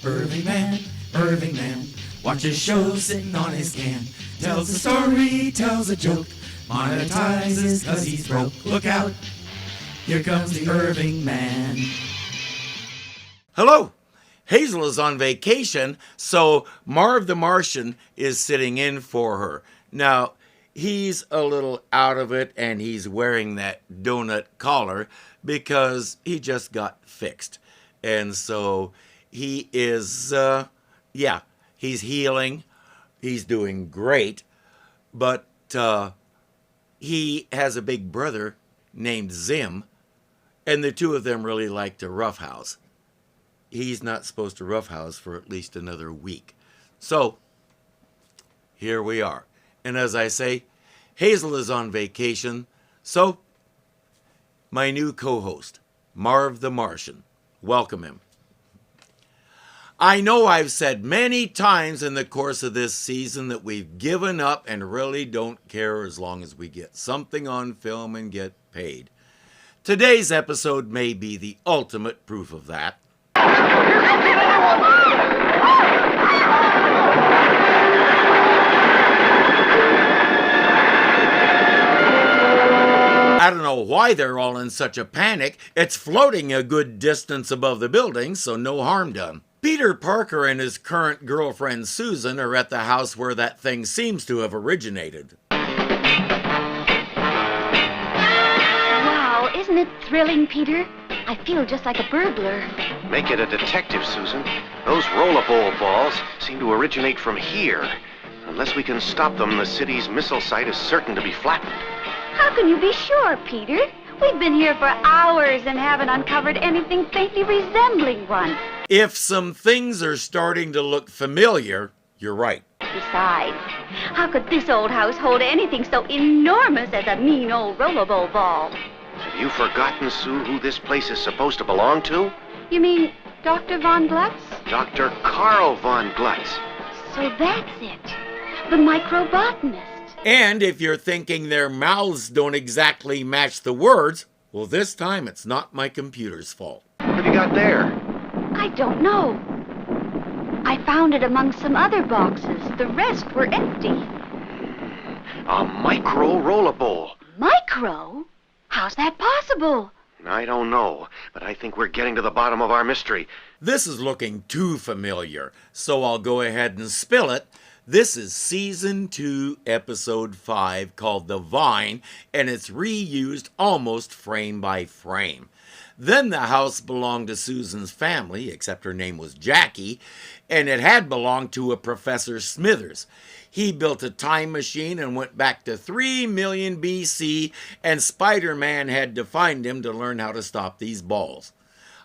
Irvingman, Irvingman, watches shows sitting on his can. Tells a story, tells a joke, monetizes cause he's broke. Look out, here comes the Irvingman. Hello! Hazel is on vacation, so Marv the Martian is sitting in for her. Now, he's a little out of it and he's wearing that donut collar because he just got fixed. And so he is, he's healing. He's doing great. But he has a big brother named Zim, and the two of them really like to roughhouse. He's not supposed to roughhouse for at least another week. So, here we are. And as I say, Hazel is on vacation. So, my new co-host, Marv the Martian. Welcome him. I know I've said many times in the course of this season that we've given up and really don't care as long as we get something on film and get paid. Today's episode may be the ultimate proof of that. I don't know why they're all in such a panic. It's floating a good distance above the building, so no harm done. Peter Parker and his current girlfriend Susan are at the house where that thing seems to have originated. Wow, isn't it thrilling, Peter? I feel just like a burglar. Make it a detective, Susan. Those rollerball balls seem to originate from here. Unless we can stop them, the city's missile site is certain to be flattened. How can you be sure, Peter? We've been here for hours and haven't uncovered anything faintly resembling one. If some things are starting to look familiar, you're right. Besides, how could this old house hold anything so enormous as a mean old rollerball ball? Have you forgotten, Sue, who this place is supposed to belong to? You mean Dr. Von Glutz? Dr. Carl Von Glutz. So that's it. The microbotanist. And if you're thinking their mouths don't exactly match the words, well, this time it's not my computer's fault. What have you got there? I don't know. I found it among some other boxes. The rest were empty. A micro rollerball. Micro? How's that possible? I don't know, but I think we're getting to the bottom of our mystery. This is looking too familiar, so I'll go ahead and spill it. This is Season 2, Episode 5, called The Vine, and it's reused almost frame by frame. Then the house belonged to Susan's family, except her name was Jackie, and it had belonged to a Professor Smithers. He built a time machine and went back to 3 million BC, and Spiderman had to find him to learn how to stop these balls.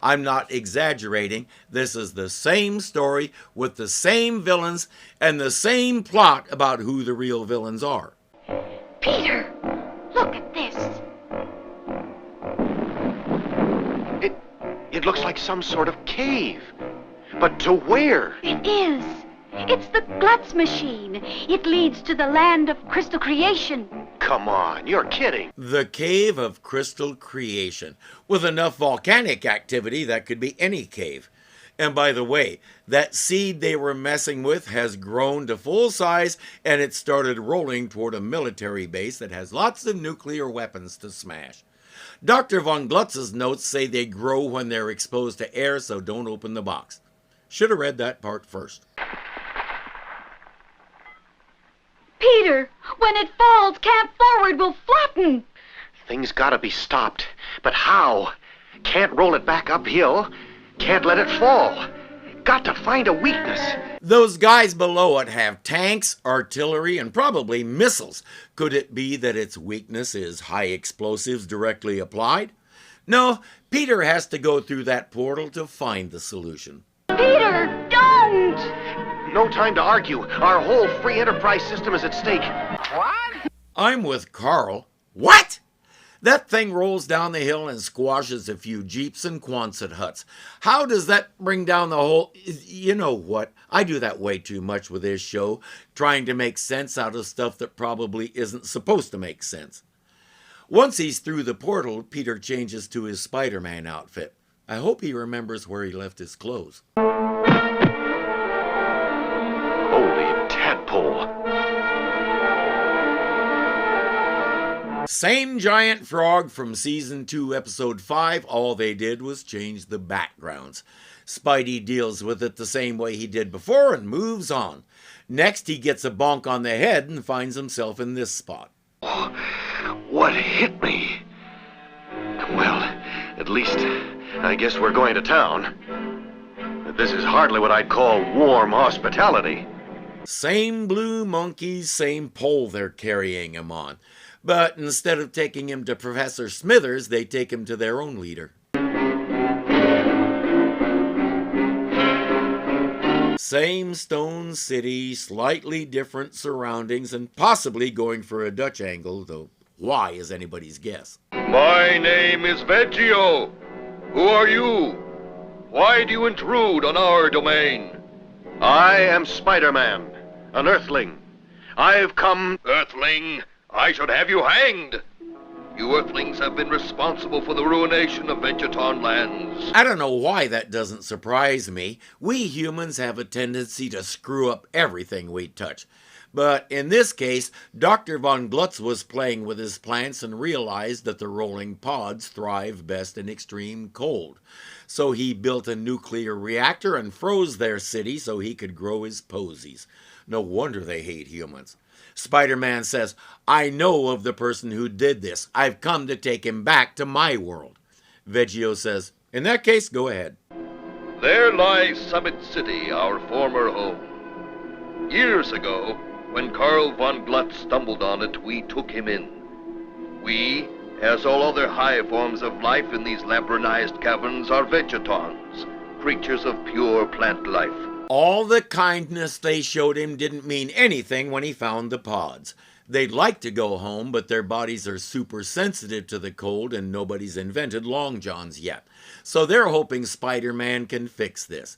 I'm not exaggerating. This is the same story with the same villains and the same plot about who the real villains are. Peter, look at this. It looks like some sort of cave. But to where? It is. It's the Glutz machine. It leads to the land of crystal creation. Come on, you're kidding. The Cave of Crystal Creation. With enough volcanic activity, that could be any cave. And by the way, that seed they were messing with has grown to full size, and it started rolling toward a military base that has lots of nuclear weapons to smash. Dr. Von Glutz's notes say they grow when they're exposed to air, so don't open the box. Should have read that part first. Peter, when it falls, Camp Forward will flatten. Things gotta be stopped. But how? Can't roll it back uphill. Can't let it fall. Got to find a weakness. Those guys below it have tanks, artillery, and probably missiles. Could it be that its weakness is high explosives directly applied? No, Peter has to go through that portal to find the solution. Peter, don't! No time to argue. Our whole free enterprise system is at stake. What? I'm with Carl. What? That thing rolls down the hill and squashes a few Jeeps and Quonset huts. How does that bring down the whole... You know what? I do that way too much with this show, trying to make sense out of stuff that probably isn't supposed to make sense. Once he's through the portal, Peter changes to his Spiderman outfit. I hope he remembers where he left his clothes. Same giant frog from season 2, episode 5. All they did was change the backgrounds. Spidey deals with it the same way he did before and moves on. Next, he gets a bonk on the head and finds himself in this spot. What hit me? Well, at least I guess we're going to town. But this is hardly what I'd call warm hospitality. Same blue monkeys, same pole they're carrying him on. But instead of taking him to Professor Smithers, they take him to their own leader. Same stone city, slightly different surroundings, and possibly going for a Dutch angle, though why is anybody's guess. My name is Veggio. Who are you? Why do you intrude on our domain? I am Spiderman, an Earthling. I've come... Earthling, I should have you hanged. You Earthlings have been responsible for the ruination of Vegeton lands. I don't know why that doesn't surprise me. We humans have a tendency to screw up everything we touch. But in this case, Dr. Von Glutz was playing with his plants and realized that the rolling pods thrive best in extreme cold. So he built a nuclear reactor and froze their city so he could grow his posies. No wonder they hate humans. Spider-Man says, I know of the person who did this. I've come to take him back to my world. Veggio says, in that case, go ahead. There lies Summit City, our former home. Years ago, when Karl von Glutz stumbled on it, we took him in. We, as all other high forms of life in these labyrintized caverns, are vegetons, creatures of pure plant life. All the kindness they showed him didn't mean anything when he found the pods. They'd like to go home, but their bodies are super sensitive to the cold and nobody's invented long johns yet. So they're hoping Spider-Man can fix this.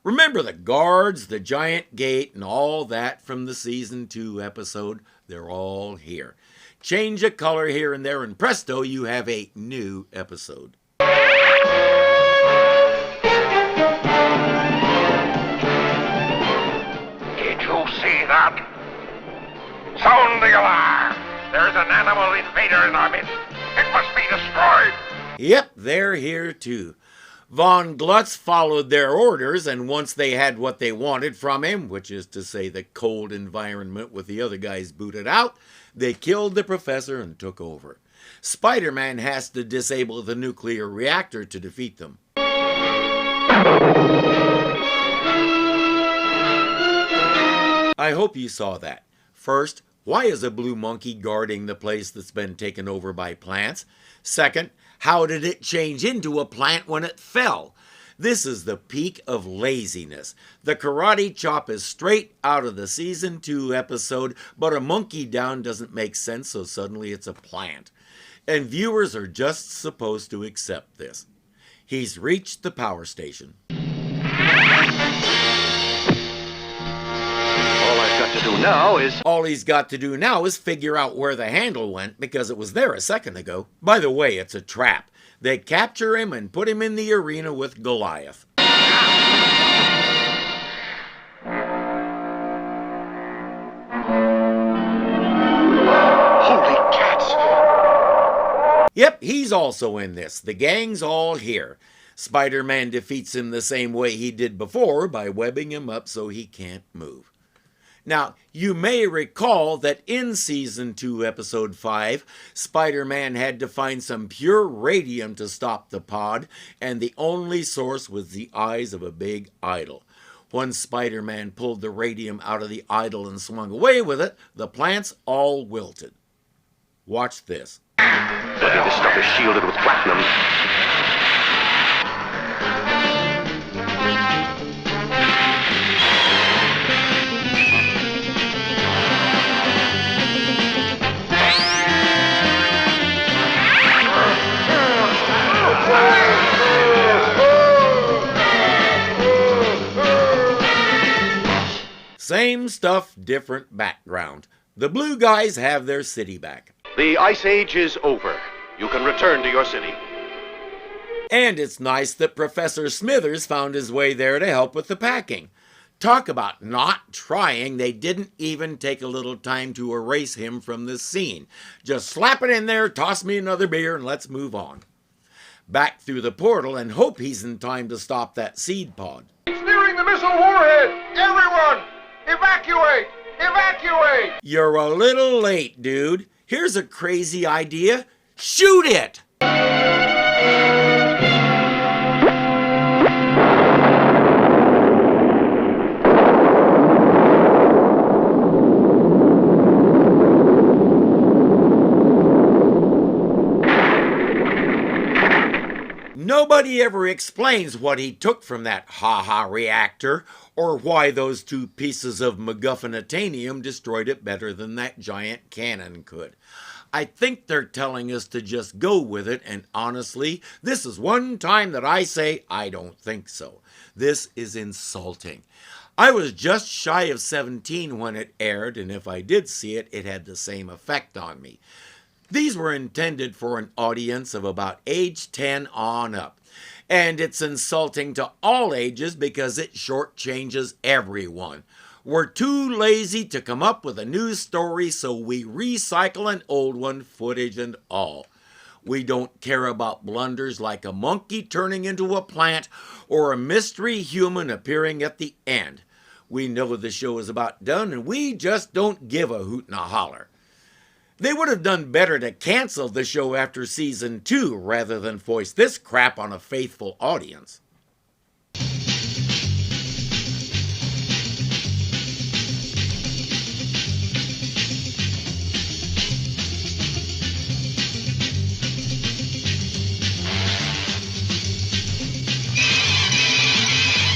Remember the guards, the giant gate, and all that from the season 2 episode? They're all here. Change a color here and there and presto, you have a new episode. See that? Sound the alarm! There's an animal invader in our midst. It must be destroyed! Yep, they're here too. Von Glutz followed their orders, and once they had what they wanted from him, which is to say the cold environment with the other guys booted out, they killed the professor and took over. Spider-Man has to disable the nuclear reactor to defeat them. I hope you saw that. First, why is a blue monkey guarding the place that's been taken over by plants? Second, how did it change into a plant when it fell? This is the peak of laziness. The karate chop is straight out of the season 2 episode, but a monkey down doesn't make sense, so suddenly it's a plant. And viewers are just supposed to accept this. He's reached the power station. All he's got to do now is figure out where the handle went because it was there a second ago. By the way, it's a trap. They capture him and put him in the arena with Goliath. Holy cats! Yep, he's also in this. The gang's all here. Spider-Man defeats him the same way he did before by webbing him up so he can't move. Now, you may recall that in Season 2, Episode 5, Spider-Man had to find some pure radium to stop the pod, and the only source was the eyes of a big idol. When Spider-Man pulled the radium out of the idol and swung away with it, the plants all wilted. Watch this. This stuff is shielded with platinum. Same stuff, different background. The blue guys have their city back. The Ice Age is over. You can return to your city. And it's nice that Professor Smithers found his way there to help with the packing. Talk about not trying. They didn't even take a little time to erase him from the scene. Just slap it in there, toss me another beer, and let's move on. Back through the portal and hope he's in time to stop that seed pod. It's nearing the missile warhead! Everyone, evacuate! Evacuate! You're a little late, dude. Here's a crazy idea. Shoot it! Nobody ever explains what he took from that ha-ha reactor, or why those two pieces of MacGuffinitanium destroyed it better than that giant cannon could. I think they're telling us to just go with it, and honestly, this is one time that I say I don't think so. This is insulting. I was just shy of 17 when it aired, and if I did see it, it had the same effect on me. These were intended for an audience of about age 10 on up. And it's insulting to all ages because it shortchanges everyone. We're too lazy to come up with a new story, so we recycle an old one, footage and all. We don't care about blunders like a monkey turning into a plant or a mystery human appearing at the end. We know the show is about done, and we just don't give a hoot and a holler. They would have done better to cancel the show after season 2 rather than foist this crap on a faithful audience.